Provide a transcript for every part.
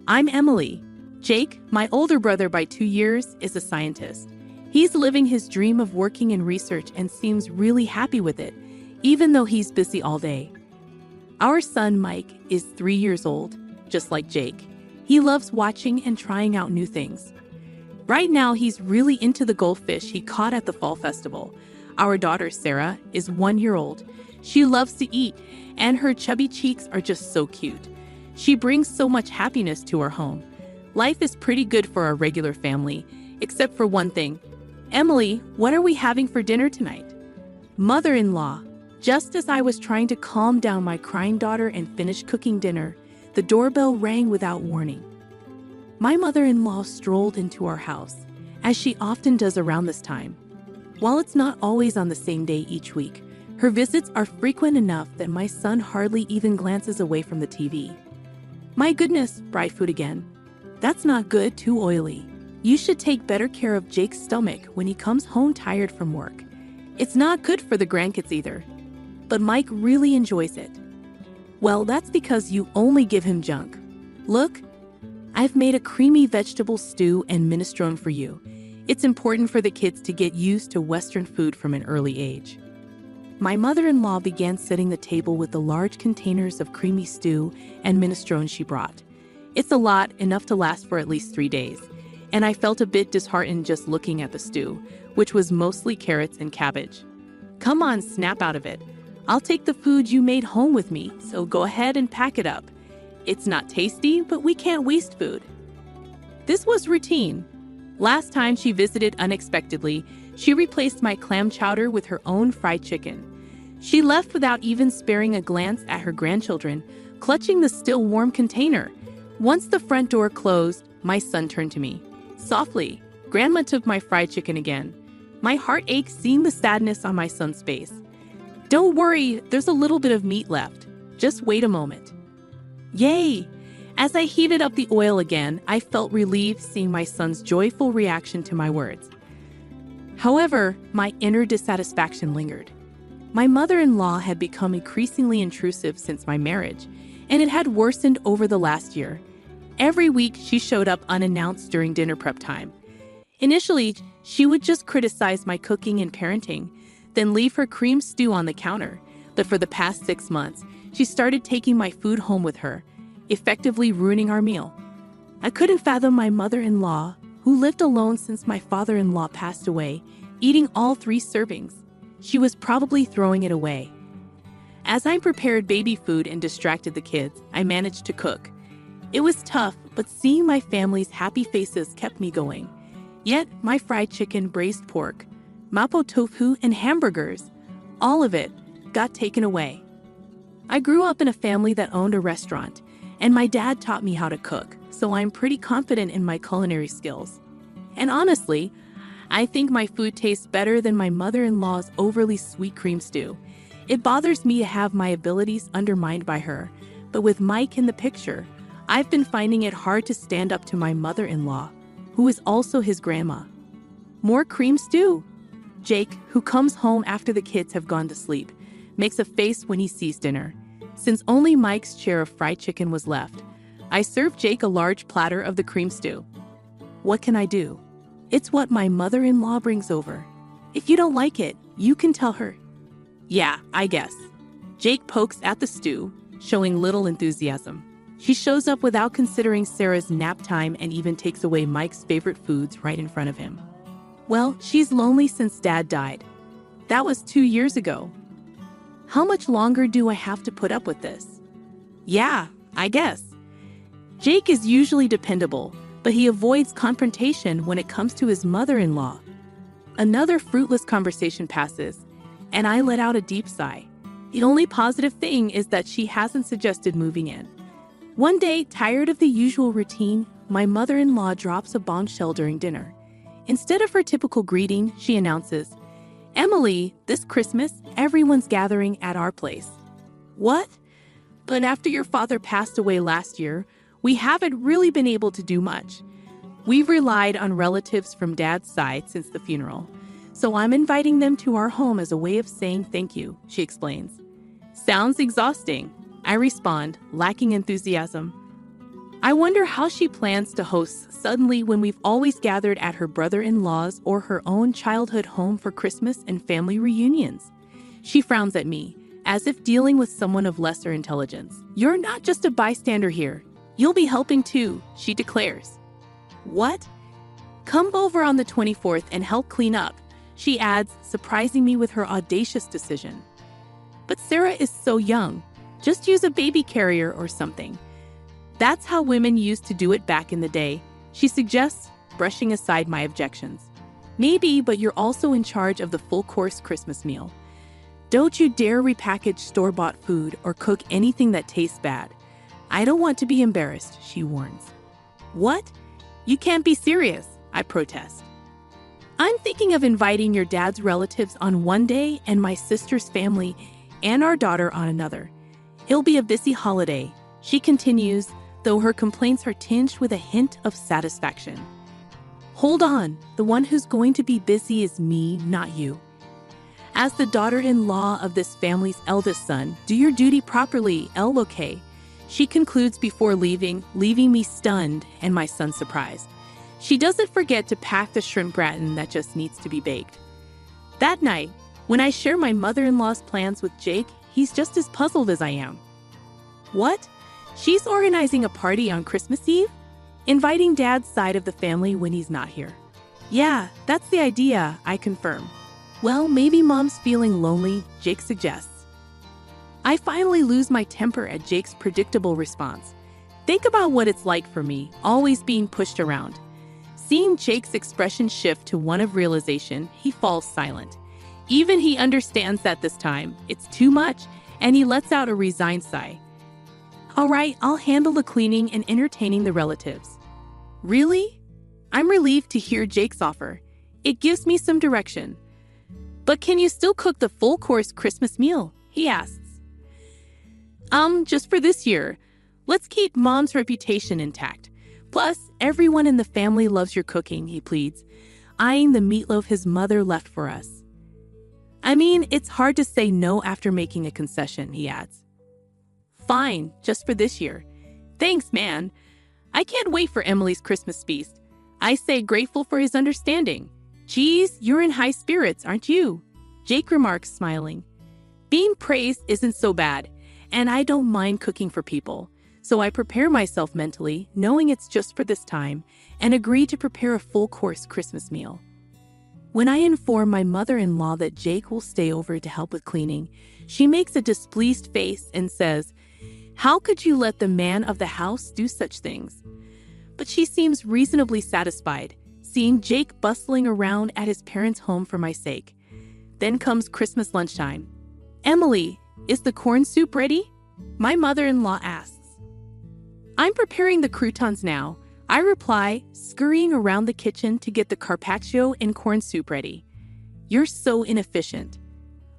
I'm Emily. Jake, my older brother by 2 years, is a scientist. He's living his dream of working in research and seems really happy with it, even though he's busy all day. Our son, Mike, is 3 years old, just like Jake. He loves watching and trying out new things. Right now, he's really into the goldfish he caught at the fall festival. Our daughter, Sarah, is 1 year old. She loves to eat, and her chubby cheeks are just so cute. She brings so much happiness to our home. Life is pretty good for our regular family, except for one thing. Emily, what are we having for dinner tonight? Mother-in-law. Just as I was trying to calm down my crying daughter and finish cooking dinner, the doorbell rang without warning. My mother-in-law strolled into our house, as she often does around this time. While it's not always on the same day each week, her visits are frequent enough that my son hardly even glances away from the TV. My goodness, fried food again. That's not good, too oily. You should take better care of Jake's stomach when he comes home tired from work. It's not good for the grandkids either. But Mike really enjoys it. Well, that's because you only give him junk. Look, I've made a creamy vegetable stew and minestrone for you. It's important for the kids to get used to Western food from an early age. My mother-in-law began setting the table with the large containers of creamy stew and minestrone she brought. It's a lot, enough to last for at least 3 days, and I felt a bit disheartened just looking at the stew, which was mostly carrots and cabbage. Come on, snap out of it. I'll take the food you made home with me, so go ahead and pack it up. It's not tasty, but we can't waste food. This was routine. Last time she visited unexpectedly, she replaced my clam chowder with her own fried chicken. She left without even sparing a glance at her grandchildren, clutching the still warm container. Once the front door closed, my son turned to me. Softly, Grandma took my fried chicken again. My heart ached seeing the sadness on my son's face. Don't worry, there's a little bit of meat left. Just wait a moment. Yay! As I heated up the oil again, I felt relieved seeing my son's joyful reaction to my words. However, my inner dissatisfaction lingered. My mother-in-law had become increasingly intrusive since my marriage, and it had worsened over the last year. Every week, she showed up unannounced during dinner prep time. Initially, she would just criticize my cooking and parenting, then leave her cream stew on the counter. But for the past 6 months, she started taking my food home with her, effectively ruining our meal. I couldn't fathom my mother-in-law, who lived alone since my father-in-law passed away, eating all 3 servings. She was probably throwing it away. As I prepared baby food and distracted the kids, I managed to cook. It was tough, but seeing my family's happy faces kept me going. Yet, my fried chicken, braised pork, mapo tofu, and hamburgers, all of it, got taken away. I grew up in a family that owned a restaurant, and my dad taught me how to cook, so I'm pretty confident in my culinary skills. And honestly, I think my food tastes better than my mother-in-law's overly sweet cream stew. It bothers me to have my abilities undermined by her, but with Mike in the picture, I've been finding it hard to stand up to my mother-in-law, who is also his grandma. More cream stew? Jake, who comes home after the kids have gone to sleep, makes a face when he sees dinner. Since only Mike's share of fried chicken was left, I served Jake a large platter of the cream stew. What can I do? It's what my mother-in-law brings over. If you don't like it, you can tell her. Yeah, I guess. Jake pokes at the stew, showing little enthusiasm. She shows up without considering Sarah's nap time and even takes away Mike's favorite foods right in front of him. Well, she's lonely since Dad died. That was 2 years ago. How much longer do I have to put up with this? Yeah, I guess. Jake is usually dependable, but he avoids confrontation when it comes to his mother-in-law. Another fruitless conversation passes, and I let out a deep sigh. The only positive thing is that she hasn't suggested moving in. One day, tired of the usual routine, my mother-in-law drops a bombshell during dinner. Instead of her typical greeting, she announces, "Emily, this Christmas, everyone's gathering at our place." What? But after your father passed away last year, we haven't really been able to do much. We've relied on relatives from Dad's side since the funeral, so I'm inviting them to our home as a way of saying thank you, she explains. Sounds exhausting, I respond, lacking enthusiasm. I wonder how she plans to host suddenly when we've always gathered at her brother-in-law's or her own childhood home for Christmas and family reunions. She frowns at me, as if dealing with someone of lesser intelligence. You're not just a bystander here. You'll be helping too, she declares. What? Come over on the 24th and help clean up, she adds, surprising me with her audacious decision. But Sarah is so young. Just use a baby carrier or something. That's how women used to do it back in the day, she suggests, brushing aside my objections. Maybe, but you're also in charge of the full-course Christmas meal. Don't you dare repackage store-bought food or cook anything that tastes bad. I don't want to be embarrassed, she warns. What? You can't be serious, I protest. I'm thinking of inviting your dad's relatives on one day and my sister's family and our daughter on another. It'll be a busy holiday, she continues, though her complaints are tinged with a hint of satisfaction. Hold on, the one who's going to be busy is me, not you. As the daughter-in-law of this family's eldest son, do your duty properly, okay? She concludes before leaving me stunned and my son surprised. She doesn't forget to pack the shrimp gratin that just needs to be baked. That night, when I share my mother-in-law's plans with Jake, he's just as puzzled as I am. What? She's organizing a party on Christmas Eve? Inviting Dad's side of the family when he's not here. Yeah, that's the idea, I confirm. Well, maybe Mom's feeling lonely, Jake suggests. I finally lose my temper at Jake's predictable response. Think about what it's like for me, always being pushed around. Seeing Jake's expression shift to one of realization, he falls silent. Even he understands that this time, it's too much, and he lets out a resigned sigh. All right, I'll handle the cleaning and entertaining the relatives. Really? I'm relieved to hear Jake's offer. It gives me some direction. But can you still cook the full-course Christmas meal? He asks. Just for this year. Let's keep Mom's reputation intact. Plus, everyone in the family loves your cooking, he pleads, eyeing the meatloaf his mother left for us. I mean, it's hard to say no after making a concession, he adds. Fine, just for this year. Thanks, man. I can't wait for Emily's Christmas feast. I say, grateful for his understanding. Geez, you're in high spirits, aren't you? Jake remarks, smiling. Being praised isn't so bad, and I don't mind cooking for people. So I prepare myself mentally, knowing it's just for this time, and agree to prepare a full-course Christmas meal. When I inform my mother-in-law that Jake will stay over to help with cleaning, she makes a displeased face and says, "How could you let the man of the house do such things?" But she seems reasonably satisfied, seeing Jake bustling around at his parents' home for my sake. Then comes Christmas lunchtime. Emily, is the corn soup ready? My mother-in-law asks. I'm preparing the croutons now, I reply, scurrying around the kitchen to get the carpaccio and corn soup ready. You're so inefficient.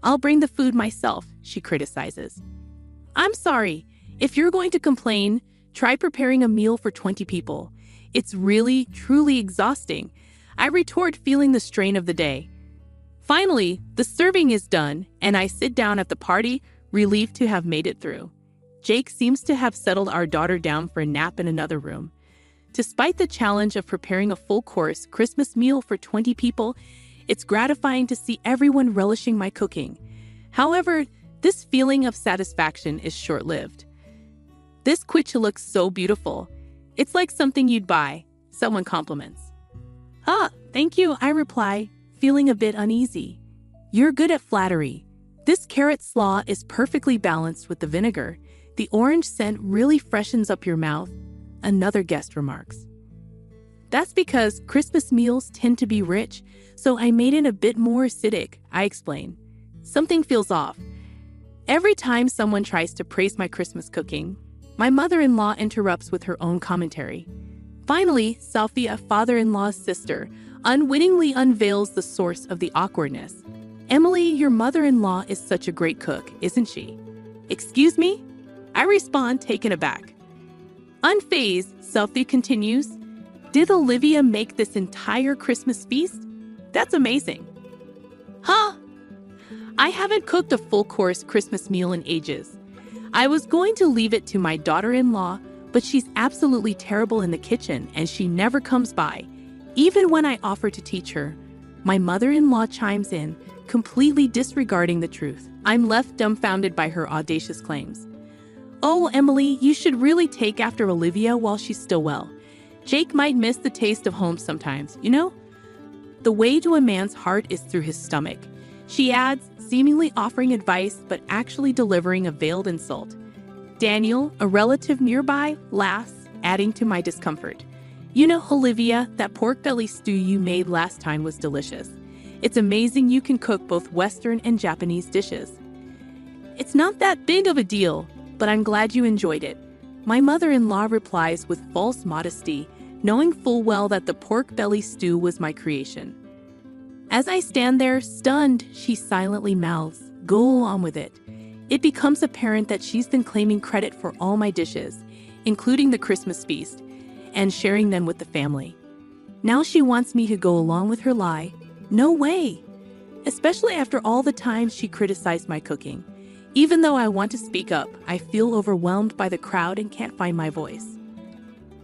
I'll bring the food myself, she criticizes. I'm sorry. If you're going to complain, try preparing a meal for 20 people. It's really, truly exhausting, I retort, feeling the strain of the day. Finally, the serving is done, and I sit down at the party, relieved to have made it through. Jake seems to have settled our daughter down for a nap in another room. Despite the challenge of preparing a full-course Christmas meal for 20 people, it's gratifying to see everyone relishing my cooking. However, this feeling of satisfaction is short-lived. This quiche looks so beautiful. It's like something you'd buy, someone compliments. Ah, thank you, I reply, feeling a bit uneasy. You're good at flattery. This carrot slaw is perfectly balanced with the vinegar. The orange scent really freshens up your mouth, another guest remarks. That's because Christmas meals tend to be rich, so I made it a bit more acidic, I explain. Something feels off. Every time someone tries to praise my Christmas cooking, my mother-in-law interrupts with her own commentary. Finally, Sophia, father-in-law's sister, unwittingly unveils the source of the awkwardness. Emily, your mother-in-law is such a great cook, isn't she? Excuse me? I respond, taken aback. Unfazed, Sophie continues, did Olivia make this entire Christmas feast? That's amazing. Huh? I haven't cooked a full-course Christmas meal in ages. I was going to leave it to my daughter-in-law, but she's absolutely terrible in the kitchen and she never comes by. Even when I offer to teach her, my mother-in-law chimes in, completely disregarding the truth. I'm left dumbfounded by her audacious claims. Oh, Emily, you should really take after Olivia while she's still well. Jake might miss the taste of home sometimes, you know? The way to a man's heart is through his stomach. She adds, seemingly offering advice but actually delivering a veiled insult. Daniel, a relative nearby, laughs, adding to my discomfort. You know, Olivia, that pork belly stew you made last time was delicious. It's amazing you can cook both Western and Japanese dishes. It's not that big of a deal, but I'm glad you enjoyed it. My mother-in-law replies with false modesty, knowing full well that the pork belly stew was my creation. As I stand there, stunned, she silently mouths, "Go along with it." It becomes apparent that she's been claiming credit for all my dishes, including the Christmas feast, and sharing them with the family. Now she wants me to go along with her lie. No way! Especially after all the times she criticized my cooking. Even though I want to speak up, I feel overwhelmed by the crowd and can't find my voice.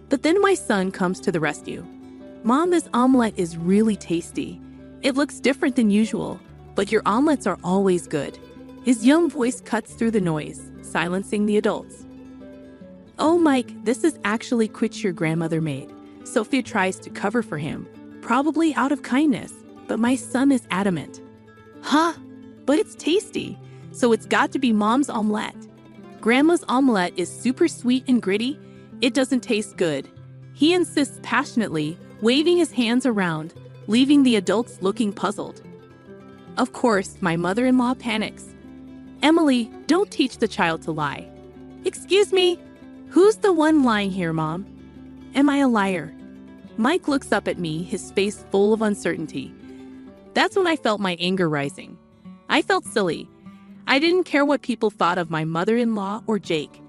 But then my son comes to the rescue. Mom, this omelet is really tasty. It looks different than usual, but your omelets are always good. His young voice cuts through the noise, silencing the adults. Oh, Mike, this is actually quiche your grandmother made. Sophia tries to cover for him, probably out of kindness, but my son is adamant. Huh? But it's tasty, so it's got to be Mom's omelet. Grandma's omelet is super sweet and gritty. It doesn't taste good. He insists passionately, waving his hands around, leaving the adults looking puzzled. Of course, my mother-in-law panics. Emily, don't teach the child to lie. Excuse me? Who's the one lying here, Mom? Am I a liar? Mike looks up at me, his face full of uncertainty. That's when I felt my anger rising. I felt silly. I didn't care what people thought of my mother-in-law or Jake.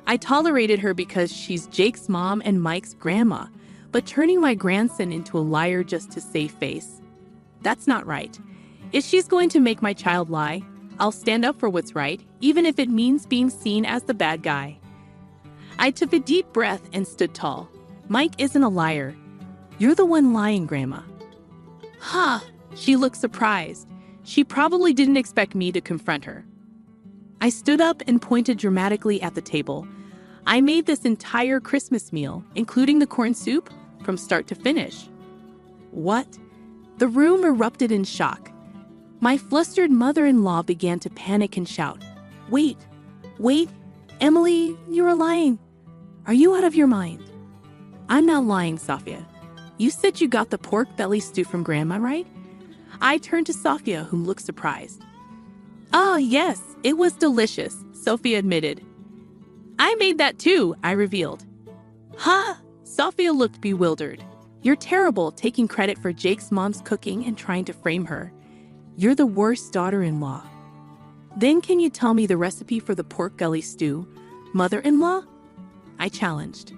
I tolerated her because she's Jake's mom and Mike's grandma, but turning my grandson into a liar just to save face? That's not right. If she's going to make my child lie, I'll stand up for what's right, even if it means being seen as the bad guy. I took a deep breath and stood tall. Mike isn't a liar. You're the one lying, Grandma. Huh, she looked surprised. She probably didn't expect me to confront her. I stood up and pointed dramatically at the table. I made this entire Christmas meal, including the corn soup, from start to finish. What? The room erupted in shock. My flustered mother-in-law began to panic and shout, Wait, Emily, you're lying. Are you out of your mind? I'm not lying, Sophia. You said you got the pork belly stew from Grandma, right? I turned to Sophia, who looked surprised. Ah, yes, it was delicious, Sophia admitted. I made that too, I revealed. Huh? Sophia looked bewildered. You're terrible, taking credit for Jake's mom's cooking and trying to frame her. You're the worst daughter-in-law. Then can you tell me the recipe for the pork belly stew, mother-in-law? I challenged.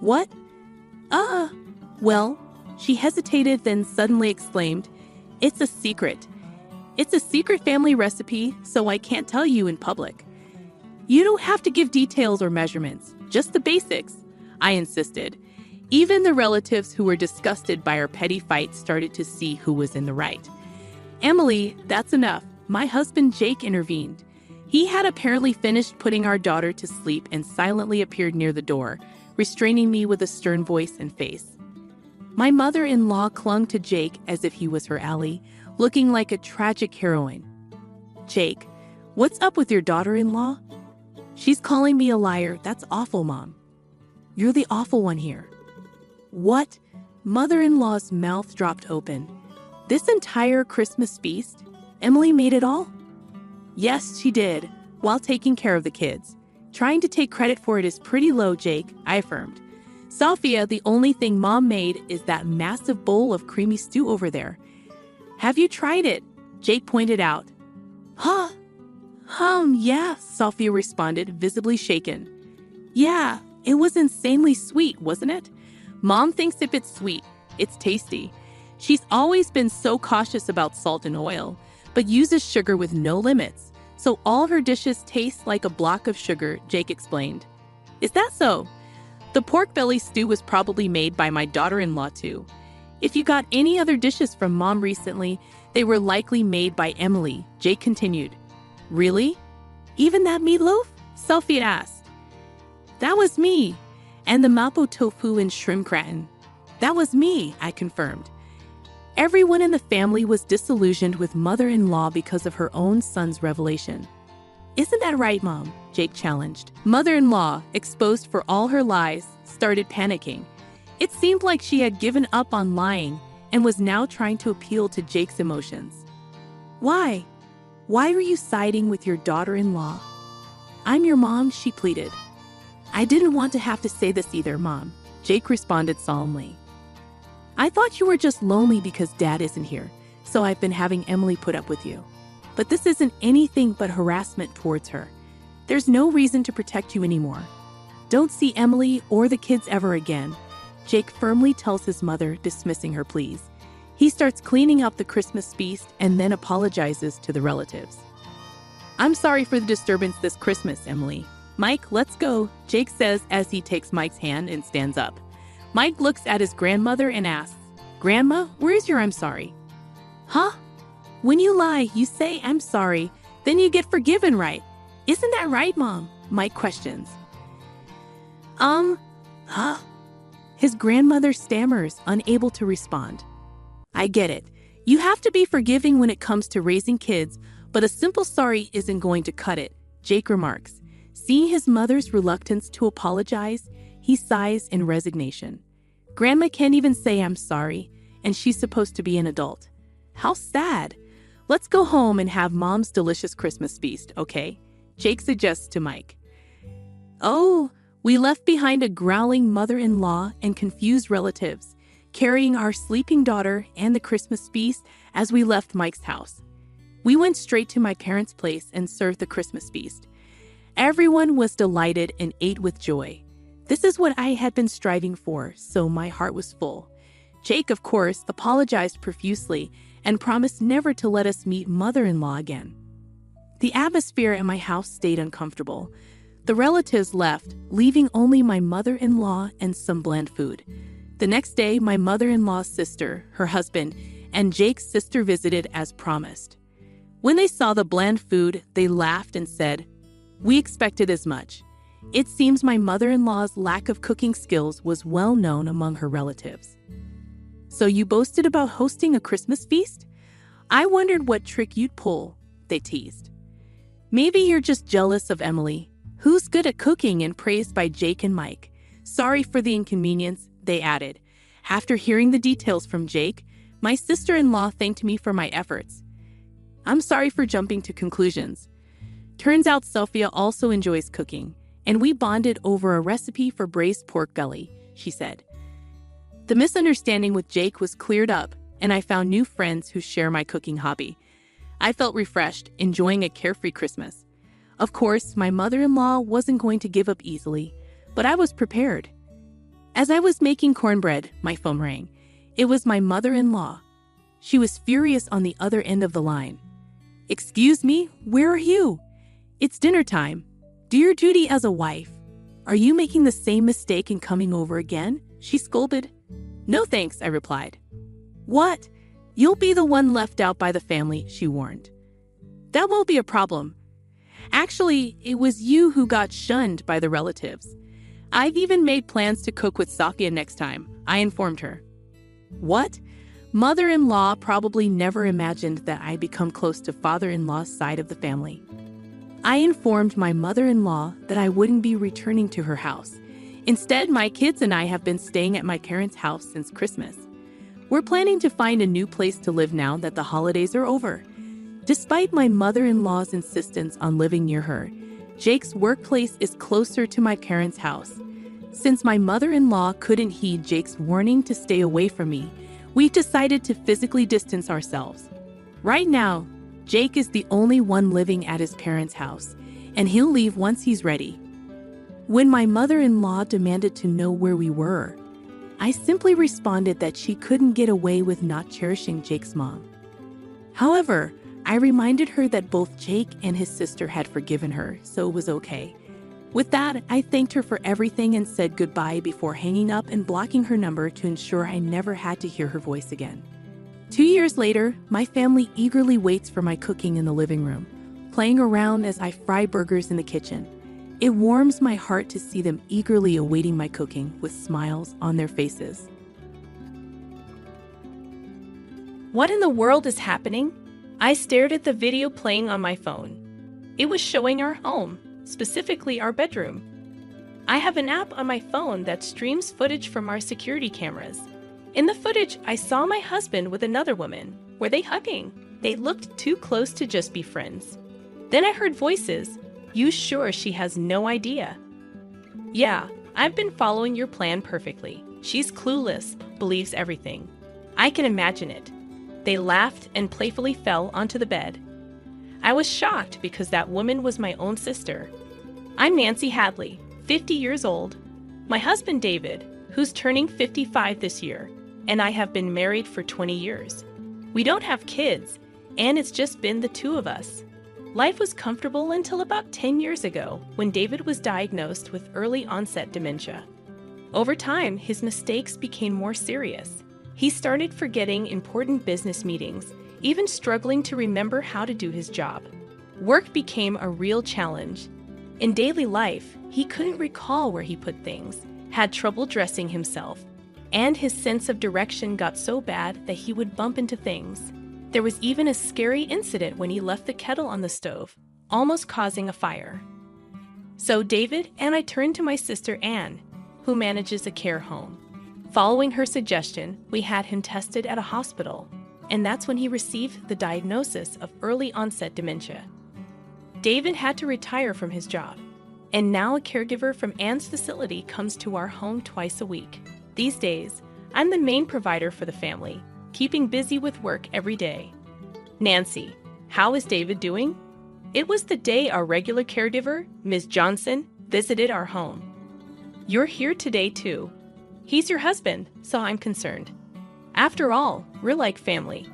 What? Well, she hesitated, then suddenly exclaimed, It's a secret. It's a secret family recipe, so I can't tell you in public. You don't have to give details or measurements, just the basics, I insisted. Even the relatives who were disgusted by our petty fight started to see who was in the right. Emily, that's enough. My husband Jake intervened. He had apparently finished putting our daughter to sleep and silently appeared near the door, restraining me with a stern voice and face. My mother-in-law clung to Jake as if he was her ally, looking like a tragic heroine. Jake, what's up with your daughter-in-law? She's calling me a liar. That's awful, Mom. You're the awful one here. What? Mother-in-law's mouth dropped open. This entire Christmas feast? Emily made it all? Yes, she did, while taking care of the kids. Trying to take credit for it is pretty low, Jake, I affirmed. Sophia, the only thing Mom made is that massive bowl of creamy stew over there. Have you tried it? Jake pointed out. Huh? Yeah, Sophia responded, visibly shaken. Yeah, it was insanely sweet, wasn't it? Mom thinks if it's sweet, it's tasty. She's always been so cautious about salt and oil, but uses sugar with no limits, so all her dishes taste like a block of sugar, Jake explained. Is that so? The pork belly stew was probably made by my daughter-in-law too. If you got any other dishes from Mom recently, they were likely made by Emily, Jake continued. Really? Even that meatloaf? Sophia asked. That was me. And the mapo tofu and shrimp gratin. That was me, I confirmed. Everyone in the family was disillusioned with mother-in-law because of her own son's revelation. Isn't that right, Mom? Jake challenged. Mother-in-law, exposed for all her lies, started panicking. It seemed like she had given up on lying and was now trying to appeal to Jake's emotions. Why? Why are you siding with your daughter-in-law? I'm your mom, she pleaded. I didn't want to have to say this either, Mom, Jake responded solemnly. I thought you were just lonely because Dad isn't here, so I've been having Emily put up with you. But this isn't anything but harassment towards her. There's no reason to protect you anymore. Don't see Emily or the kids ever again, Jake firmly tells his mother, dismissing her pleas. He starts cleaning up the Christmas feast and then apologizes to the relatives. I'm sorry for the disturbance this Christmas, Emily. Mike, let's go, Jake says as he takes Mike's hand and stands up. Mike looks at his grandmother and asks, Grandma, where's your I'm sorry? Huh? When you lie, you say I'm sorry, then you get forgiven, right? Isn't that right, Mom? Mike questions. Huh? His grandmother stammers, unable to respond. I get it. You have to be forgiving when it comes to raising kids, but a simple sorry isn't going to cut it, Jake remarks. Seeing his mother's reluctance to apologize, he sighs in resignation. Grandma can't even say I'm sorry, and she's supposed to be an adult. How sad. Let's go home and have Mom's delicious Christmas feast, okay? Jake suggests to Mike. Oh, we left behind a growling mother-in-law and confused relatives, carrying our sleeping daughter and the Christmas feast as we left Mike's house. We went straight to my parents' place and served the Christmas feast. Everyone was delighted and ate with joy. This is what I had been striving for, so my heart was full. Jake, of course, apologized profusely and promised never to let us meet mother-in-law again. The atmosphere at my house stayed uncomfortable. The relatives left, leaving only my mother-in-law and some bland food. The next day, my mother-in-law's sister, her husband, and Jake's sister visited as promised. When they saw the bland food, they laughed and said, "We expected as much." It seems my mother-in-law's lack of cooking skills was well known among her relatives. "So you boasted about hosting a Christmas feast? I wondered what trick you'd pull," they teased. "Maybe you're just jealous of Emily, who's good at cooking and praised by Jake and Mike. Sorry for the inconvenience," they added. After hearing the details from Jake, my sister-in-law thanked me for my efforts. I'm sorry for jumping to conclusions. Turns out Sophia also enjoys cooking, and we bonded over a recipe for braised pork belly, she said. The misunderstanding with Jake was cleared up, and I found new friends who share my cooking hobby. I felt refreshed, enjoying a carefree Christmas. Of course, my mother-in-law wasn't going to give up easily, but I was prepared. As I was making cornbread, my phone rang. It was my mother-in-law. She was furious on the other end of the line. "Excuse me, where are you? It's dinner time. Do your duty as a wife. Are you making the same mistake in coming over again?" she scolded. "No thanks," I replied. "What? You'll be the one left out by the family," she warned. "That won't be a problem. Actually, it was you who got shunned by the relatives. I've even made plans to cook with Sophia next time," I informed her. What? Mother-in-law probably never imagined that I'd become close to father-in-law's side of the family. I informed my mother-in-law that I wouldn't be returning to her house. Instead, my kids and I have been staying at my parents' house since Christmas. We're planning to find a new place to live now that the holidays are over. Despite my mother-in-law's insistence on living near her, Jake's workplace is closer to my parents' house. Since my mother-in-law couldn't heed Jake's warning to stay away from me, we've decided to physically distance ourselves. Right now, Jake is the only one living at his parents' house, and he'll leave once he's ready. When my mother-in-law demanded to know where we were, I simply responded that she couldn't get away with not cherishing Jake's mom. However, I reminded her that both Jake and his sister had forgiven her, so it was okay. With that, I thanked her for everything and said goodbye before hanging up and blocking her number to ensure I never had to hear her voice again. 2 years later, my family eagerly waits for my cooking in the living room, playing around as I fry burgers in the kitchen. It warms my heart to see them eagerly awaiting my cooking with smiles on their faces. What in the world is happening? I stared at the video playing on my phone. It was showing our home, specifically our bedroom. I have an app on my phone that streams footage from our security cameras. In the footage, I saw my husband with another woman. Were they hugging? They looked too close to just be friends. Then I heard voices. You sure she has no idea? Yeah, I've been following your plan perfectly. She's clueless, believes everything. I can imagine it. They laughed and playfully fell onto the bed. I was shocked because that woman was my own sister. I'm Nancy Hadley, 50 years old. My husband David, who's turning 55 this year, and I have been married for 20 years. We don't have kids, and it's just been the two of us. Life was comfortable until about 10 years ago when David was diagnosed with early onset dementia. Over time, his mistakes became more serious. He started forgetting important business meetings, even struggling to remember how to do his job. Work became a real challenge. In daily life, he couldn't recall where he put things, had trouble dressing himself, and his sense of direction got so bad that he would bump into things. There was even a scary incident when he left the kettle on the stove, almost causing a fire. So David and I turned to my sister Anne, who manages a care home. Following her suggestion, we had him tested at a hospital, and that's when he received the diagnosis of early onset dementia. David had to retire from his job, and now a caregiver from Anne's facility comes to our home twice a week. These days, I'm the main provider for the family, keeping busy with work every day. Nancy, how is David doing? It was the day our regular caregiver, Ms. Johnson, visited our home. You're here today too. He's your husband, so I'm concerned. After all, we're like family.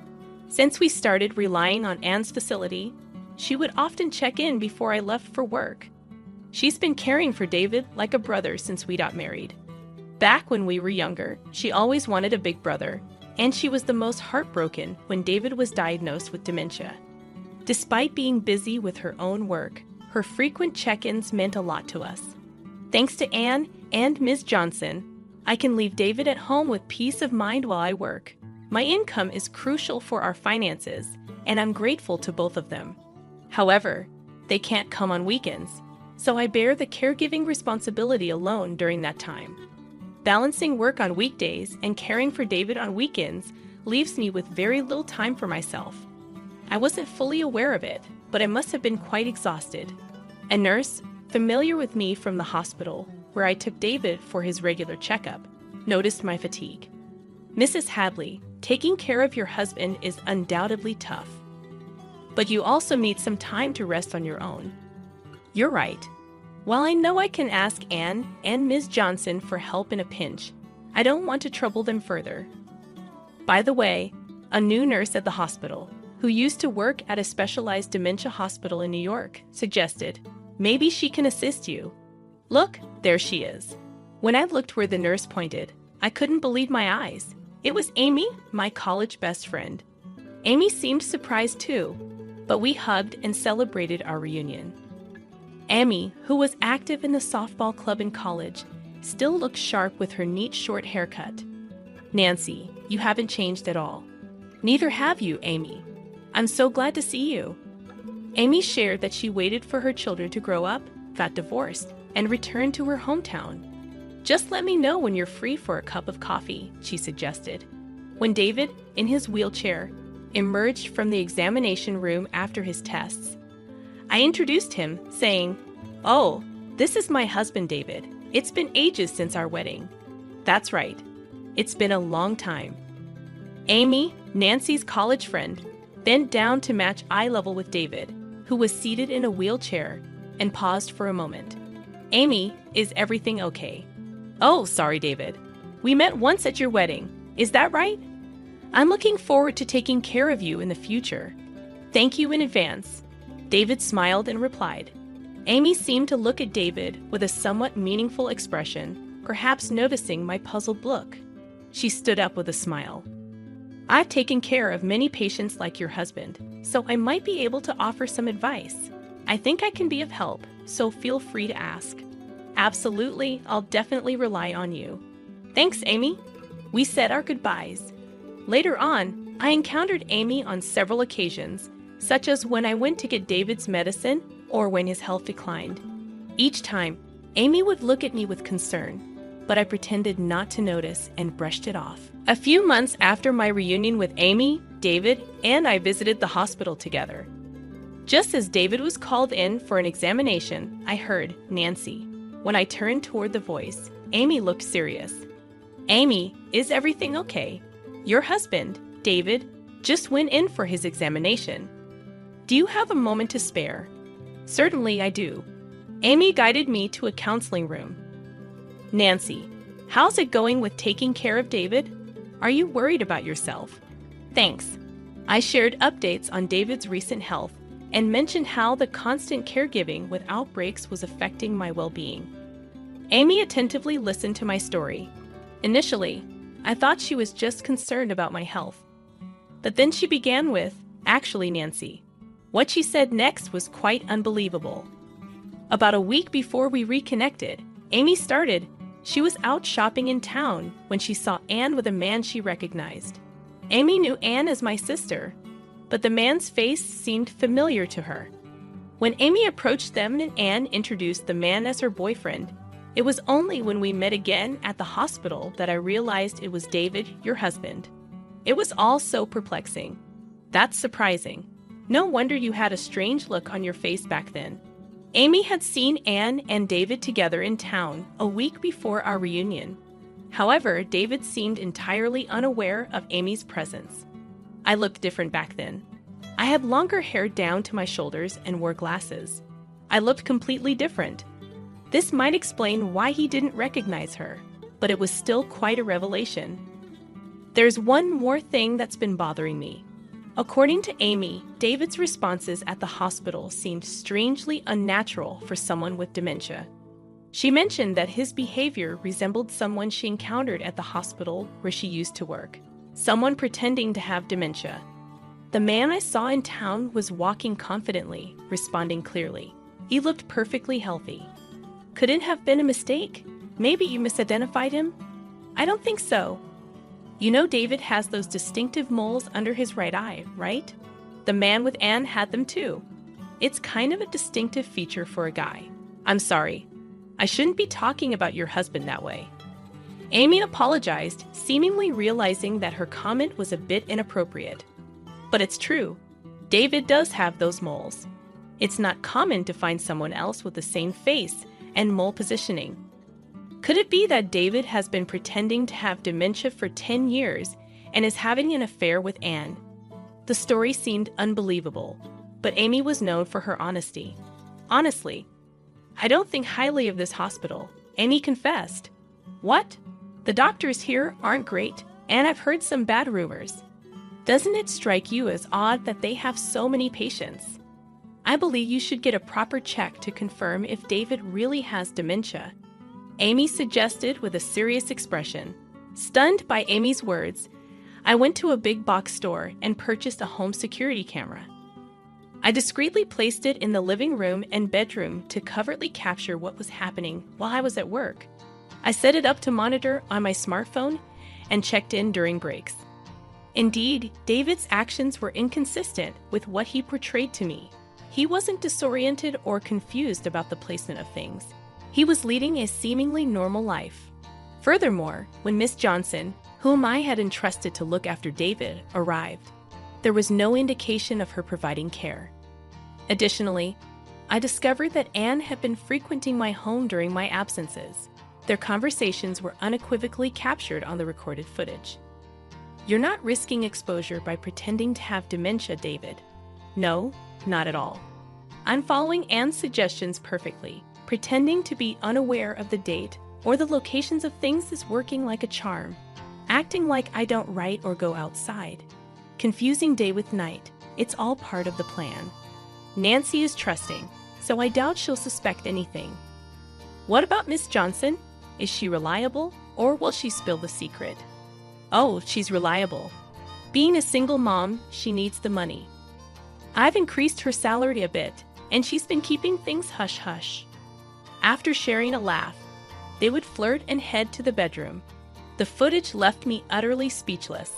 Since we started relying on Anne's facility, she would often check in before I left for work. She's been caring for David like a brother since we got married. Back when we were younger, she always wanted a big brother, and she was the most heartbroken when David was diagnosed with dementia. Despite being busy with her own work, her frequent check-ins meant a lot to us. Thanks to Anne and Ms. Johnson, I can leave David at home with peace of mind while I work. My income is crucial for our finances, and I'm grateful to both of them. However, they can't come on weekends, so I bear the caregiving responsibility alone during that time. Balancing work on weekdays and caring for David on weekends leaves me with very little time for myself. I wasn't fully aware of it, but I must have been quite exhausted. A nurse, familiar with me from the hospital, where I took David for his regular checkup, noticed my fatigue. Mrs. Hadley, taking care of your husband is undoubtedly tough. But you also need some time to rest on your own. You're right. While I know I can ask Anne and Ms. Johnson for help in a pinch, I don't want to trouble them further. By the way, a new nurse at the hospital, who used to work at a specialized dementia hospital in New York, suggested, maybe she can assist you. Look, there she is. When I looked where the nurse pointed, I couldn't believe my eyes. It was Amy, my college best friend. Amy seemed surprised too, but we hugged and celebrated our reunion. Amy, who was active in the softball club in college, still looked sharp with her neat short haircut. Nancy, you haven't changed at all. Neither have you, Amy. I'm so glad to see you. Amy shared that she waited for her children to grow up, got divorced, and returned to her hometown. Just let me know when you're free for a cup of coffee, she suggested. When David, in his wheelchair, emerged from the examination room after his tests, I introduced him, saying, "Oh, this is my husband, David. It's been ages since our wedding." That's right. It's been a long time. Amy, Nancy's college friend, bent down to match eye level with David, who was seated in a wheelchair, and paused for a moment. Amy, is everything okay? Oh, sorry, David. We met once at your wedding. Is that right? I'm looking forward to taking care of you in the future. Thank you in advance. David smiled and replied, Amy seemed to look at David with a somewhat meaningful expression, perhaps noticing my puzzled look. She stood up with a smile. "I've taken care of many patients like your husband, so I might be able to offer some advice. I think I can be of help, so feel free to ask." "Absolutely, I'll definitely rely on you." "Thanks, Amy." We said our goodbyes. Later on, I encountered Amy on several occasions, such as when I went to get David's medicine or when his health declined. Each time, Amy would look at me with concern, but I pretended not to notice and brushed it off. A few months after my reunion with Amy, David and I visited the hospital together. Just as David was called in for an examination, I heard Nancy. When I turned toward the voice, Amy looked serious. "Amy, is everything okay? Your husband, David, just went in for his examination. Do you have a moment to spare?" "Certainly I do." Amy guided me to a counseling room. "Nancy, how's it going with taking care of David? Are you worried about yourself?" "Thanks." I shared updates on David's recent health and mentioned how the constant caregiving without breaks was affecting my well-being. Amy attentively listened to my story. Initially, I thought she was just concerned about my health. But then she began with, "Actually, Nancy." What she said next was quite unbelievable. About a week before we reconnected, Amy started. She was out shopping in town when she saw Anne with a man she recognized. Amy knew Anne as my sister, but the man's face seemed familiar to her. When Amy approached them and Anne introduced the man as her boyfriend, it was only when we met again at the hospital that I realized it was David, your husband. It was all so perplexing. That's surprising. No wonder you had a strange look on your face back then. Amy had seen Anne and David together in town a week before our reunion. However, David seemed entirely unaware of Amy's presence. I looked different back then. I had longer hair down to my shoulders and wore glasses. I looked completely different. This might explain why he didn't recognize her, but it was still quite a revelation. There's one more thing that's been bothering me. According to Amy, David's responses at the hospital seemed strangely unnatural for someone with dementia. She mentioned that his behavior resembled someone she encountered at the hospital where she used to work, someone pretending to have dementia. The man I saw in town was walking confidently, responding clearly. He looked perfectly healthy. Could it have been a mistake? Maybe you misidentified him? I don't think so. You know David has those distinctive moles under his right eye, right? The man with Anne had them too. It's kind of a distinctive feature for a guy. I'm sorry. I shouldn't be talking about your husband that way. Amy apologized, seemingly realizing that her comment was a bit inappropriate. But it's true. David does have those moles. It's not common to find someone else with the same face and mole positioning. Could it be that David has been pretending to have dementia for 10 years and is having an affair with Anne? The story seemed unbelievable, but Amy was known for her honesty. Honestly, I don't think highly of this hospital, Amy confessed. What? The doctors here aren't great, and I've heard some bad rumors. Doesn't it strike you as odd that they have so many patients? I believe you should get a proper check to confirm if David really has dementia. Amy suggested with a serious expression. Stunned by Amy's words, I went to a big box store and purchased a home security camera. I discreetly placed it in the living room and bedroom to covertly capture what was happening while I was at work. I set it up to monitor on my smartphone and checked in during breaks. Indeed, David's actions were inconsistent with what he portrayed to me. He wasn't disoriented or confused about the placement of things. He was leading a seemingly normal life. Furthermore, when Miss Johnson, whom I had entrusted to look after David, arrived, there was no indication of her providing care. Additionally, I discovered that Anne had been frequenting my home during my absences. Their conversations were unequivocally captured on the recorded footage. You're not risking exposure by pretending to have dementia, David. No, not at all. I'm following Anne's suggestions perfectly. Pretending to be unaware of the date or the locations of things is working like a charm. Acting like I don't write or go outside. Confusing day with night. It's all part of the plan. Nancy is trusting, so I doubt she'll suspect anything. What about Miss Johnson? Is she reliable, or will she spill the secret? Oh, she's reliable. Being a single mom, she needs the money. I've increased her salary a bit, and she's been keeping things hush-hush. After sharing a laugh, they would flirt and head to the bedroom. The footage left me utterly speechless.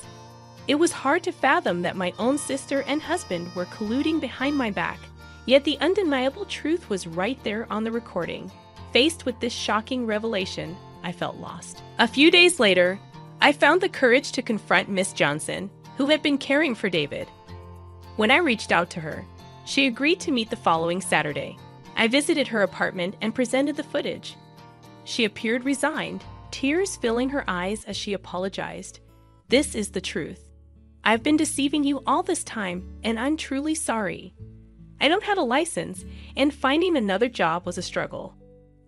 It was hard to fathom that my own sister and husband were colluding behind my back, yet the undeniable truth was right there on the recording. Faced with this shocking revelation, I felt lost. A few days later, I found the courage to confront Miss Johnson, who had been caring for David. When I reached out to her, she agreed to meet the following Saturday. I visited her apartment and presented the footage. She appeared resigned, tears filling her eyes as she apologized. This is the truth. I've been deceiving you all this time, and I'm truly sorry. I don't have a license, and finding another job was a struggle.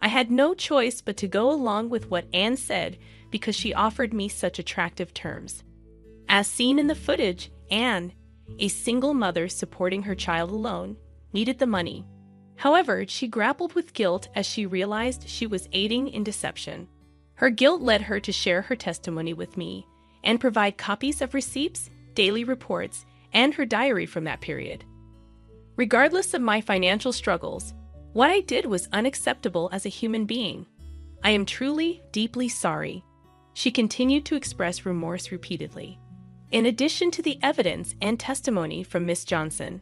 I had no choice but to go along with what Anne said because she offered me such attractive terms. As seen in the footage, Anne, a single mother supporting her child alone, needed the money. However, she grappled with guilt as she realized she was aiding in deception. Her guilt led her to share her testimony with me and provide copies of receipts, daily reports, and her diary from that period. Regardless of my financial struggles, what I did was unacceptable as a human being. I am truly, deeply sorry. She continued to express remorse repeatedly. In addition to the evidence and testimony from Miss Johnson,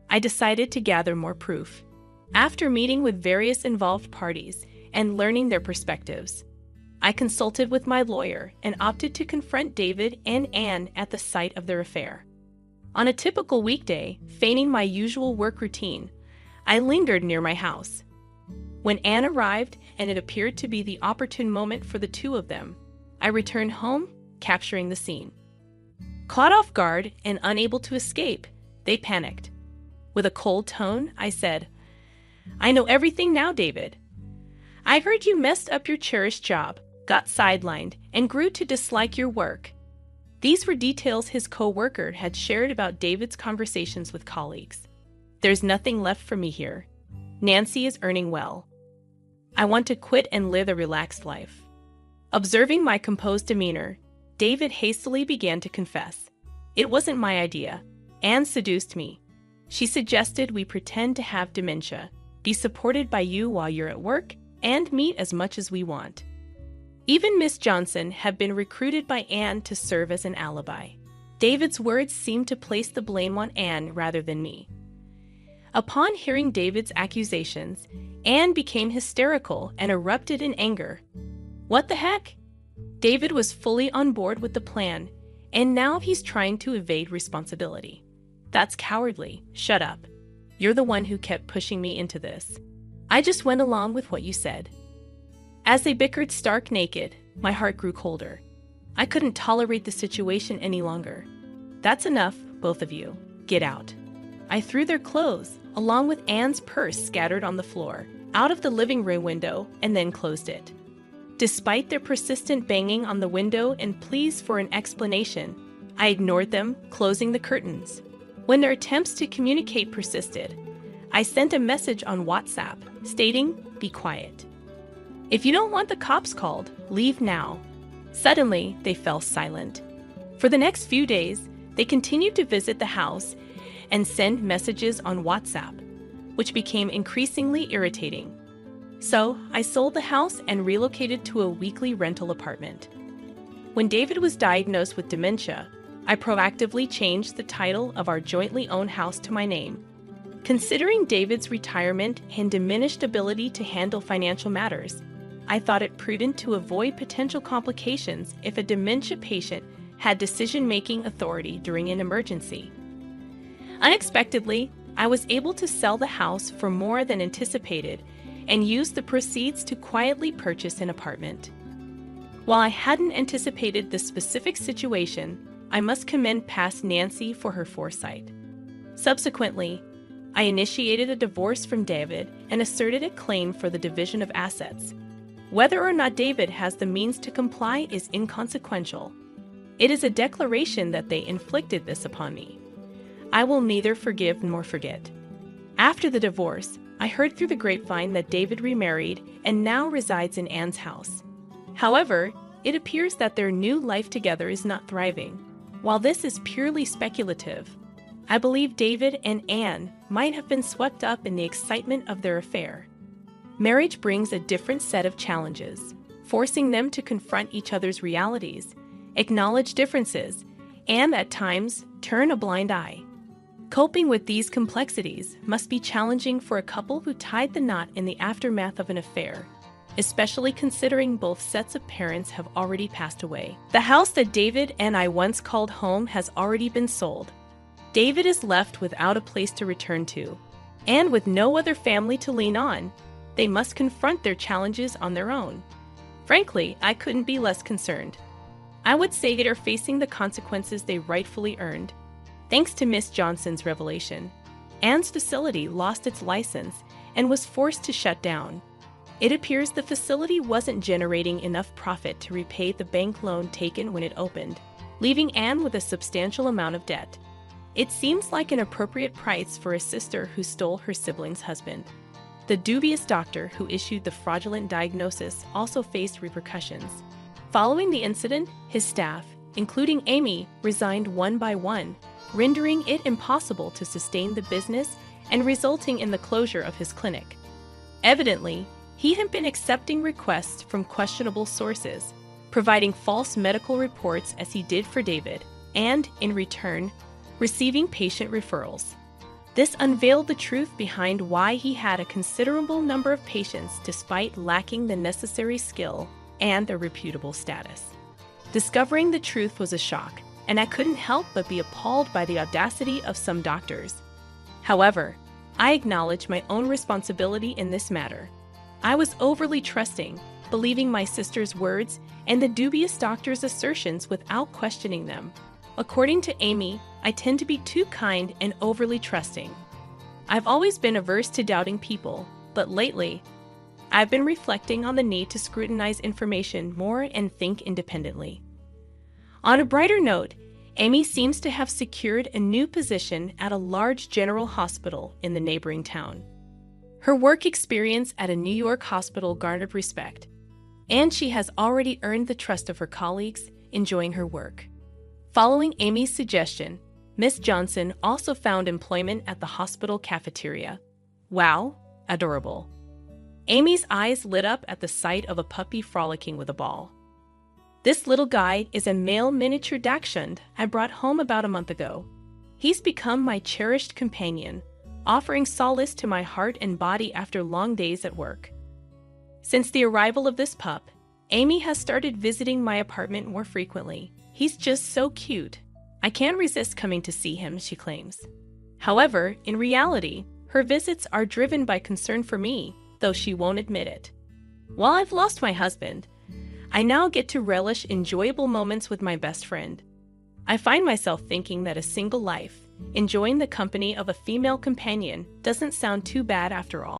I decided to gather more proof. After meeting with various involved parties and learning their perspectives, I consulted with my lawyer and opted to confront David and Anne at the site of their affair. On a typical weekday, feigning my usual work routine, I lingered near my house. When Anne arrived and it appeared to be the opportune moment for the two of them, I returned home, capturing the scene. Caught off guard and unable to escape, they panicked. With a cold tone, I said, "I know everything now, David. I heard you messed up your cherished job, got sidelined, and grew to dislike your work." These were details his co-worker had shared about David's conversations with colleagues. There's nothing left for me here. Nancy is earning well. I want to quit and live a relaxed life. Observing my composed demeanor, David hastily began to confess. It wasn't my idea. Anne seduced me. She suggested we pretend to have dementia, be supported by you while you're at work, and meet as much as we want. Even Miss Johnson had been recruited by Anne to serve as an alibi. David's words seemed to place the blame on Anne rather than me. Upon hearing David's accusations, Anne became hysterical and erupted in anger. What the heck? David was fully on board with the plan, and now he's trying to evade responsibility. That's cowardly. Shut up. You're the one who kept pushing me into this. I just went along with what you said. As they bickered stark naked, my heart grew colder. I couldn't tolerate the situation any longer. That's enough, both of you. Get out. I threw their clothes, along with Anne's purse scattered on the floor, out of the living room window and then closed it. Despite their persistent banging on the window and pleas for an explanation, I ignored them, closing the curtains. When their attempts to communicate persisted, I sent a message on WhatsApp stating, "Be quiet. If you don't want the cops called, leave now." Suddenly, they fell silent. For the next few days, they continued to visit the house and send messages on WhatsApp, which became increasingly irritating. So, I sold the house and relocated to a weekly rental apartment. When David was diagnosed with dementia, I proactively changed the title of our jointly owned house to my name. Considering David's retirement and diminished ability to handle financial matters, I thought it prudent to avoid potential complications if a dementia patient had decision-making authority during an emergency. Unexpectedly, I was able to sell the house for more than anticipated and use the proceeds to quietly purchase an apartment. While I hadn't anticipated this specific situation, I must commend past Nancy for her foresight. Subsequently, I initiated a divorce from David and asserted a claim for the division of assets. Whether or not David has the means to comply is inconsequential. It is a declaration that they inflicted this upon me. I will neither forgive nor forget. After the divorce, I heard through the grapevine that David remarried and now resides in Anne's house. However, it appears that their new life together is not thriving. While this is purely speculative, I believe David and Anne might have been swept up in the excitement of their affair. Marriage brings a different set of challenges, forcing them to confront each other's realities, acknowledge differences, and at times turn a blind eye. Coping with these complexities must be challenging for a couple who tied the knot in the aftermath of an affair, especially considering both sets of parents have already passed away. The house that David and I once called home has already been sold. David is left without a place to return to, and with no other family to lean on. They must confront their challenges on their own. Frankly, I couldn't be less concerned. I would say they are facing the consequences they rightfully earned. Thanks to Miss Johnson's revelation, Anne's facility lost its license and was forced to shut down. It appears the facility wasn't generating enough profit to repay the bank loan taken when it opened, leaving Anne with a substantial amount of debt. It seems like an appropriate price for a sister who stole her sibling's husband. The dubious doctor who issued the fraudulent diagnosis also faced repercussions. Following the incident, his staff, including Amy, resigned one by one, rendering it impossible to sustain the business and resulting in the closure of his clinic. Evidently, he had been accepting requests from questionable sources, providing false medical reports as he did for David, and, in return, receiving patient referrals. This unveiled the truth behind why he had a considerable number of patients despite lacking the necessary skill and a reputable status. Discovering the truth was a shock, and I couldn't help but be appalled by the audacity of some doctors. However, I acknowledge my own responsibility in this matter. I was overly trusting, believing my sister's words and the dubious doctor's assertions without questioning them. According to Amy, I tend to be too kind and overly trusting. I've always been averse to doubting people, but lately, I've been reflecting on the need to scrutinize information more and think independently. On a brighter note, Amy seems to have secured a new position at a large general hospital in the neighboring town. Her work experience at a New York hospital garnered respect, and she has already earned the trust of her colleagues enjoying her work. Following Amy's suggestion, Miss Johnson also found employment at the hospital cafeteria. Wow, adorable. Amy's eyes lit up at the sight of a puppy frolicking with a ball. This little guy is a male miniature dachshund I brought home about a month ago. He's become my cherished companion, offering solace to my heart and body after long days at work. Since the arrival of this pup, Amy has started visiting my apartment more frequently. He's just so cute. I can't resist coming to see him, she claims. However, in reality, her visits are driven by concern for me, though she won't admit it. While I've lost my husband, I now get to relish enjoyable moments with my best friend. I find myself thinking that a single life, enjoying the company of a female companion, doesn't sound too bad after all.